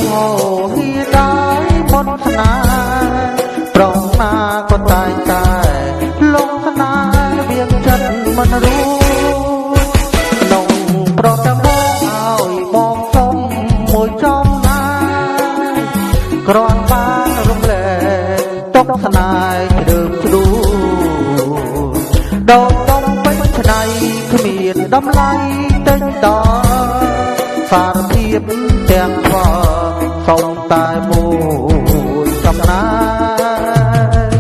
ហ៊ីដែរមុនស្នេហ៍ប្រងណាក៏តែងតែលងស្នេហ៍វាចិត្តមិនรู้ក្នុងប្រតែមកឲ្យបងសុំមួយចំណាយគ្រាន់បានរំលែកទុកស្នេហ៍ដើមជ្រូដល់តំពេញឆ្នៃគ្មានតម្លៃទិញតសារភាពទាំងខ្វល់សុំតែមួយចំណាយ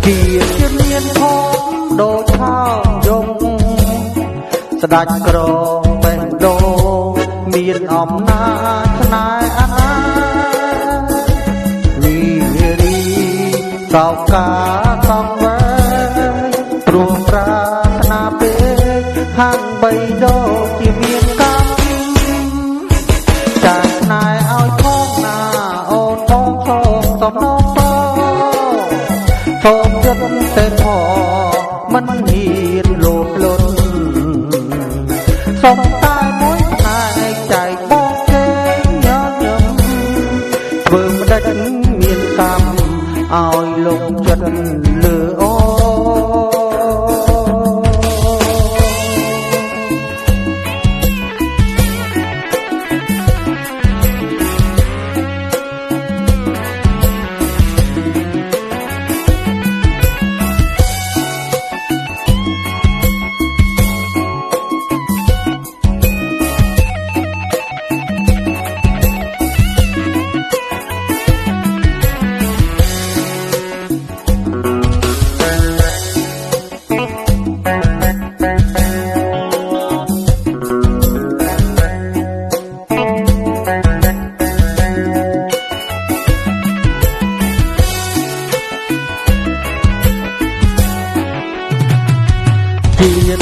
ជាមានធំដូចថោយំស្ដេចក្របេះដូងមានអំណាចស្នេហ៍អាណានីរីកោកាកងវែងព្រោះប្រាថ្នាពេកខាងបីដូជាមានកម្មចាស់ស្នេហ៍ឲ្យផងណាអូនបងសំណងសូមចិត្តតែធေါ်មិនហ៊ានលោភលន់សូមតែមួយផ្នែកចែកបងគេញញឹមធ្វើមិនដេចមានកម្មឲ្យលោកចិត្តលើអូ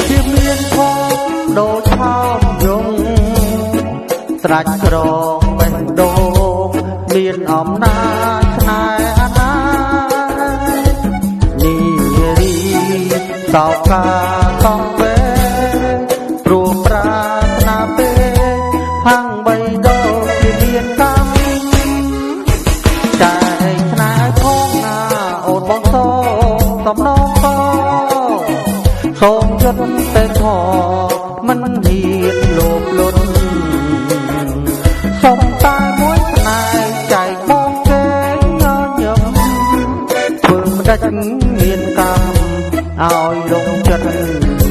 ជាមានផងដូចថោយំស្ដេចក្របេះដូងមានអំណាចស្នេហ៍អាណានីរីសោកាកងវែងព្រោះប្រាថ្នាពេកហាំងបីដូជាមានកម្មចែកស្នេហ៍ផងណាអូនបងសំណងសូមយត់តែធေါ်មិនហ៊ានលោភលន់សូមតែមួយផ្នែកចែកបងគេញញឹមធ្វើមិនដេចមានកម្មឲ្យលោកចិត្ត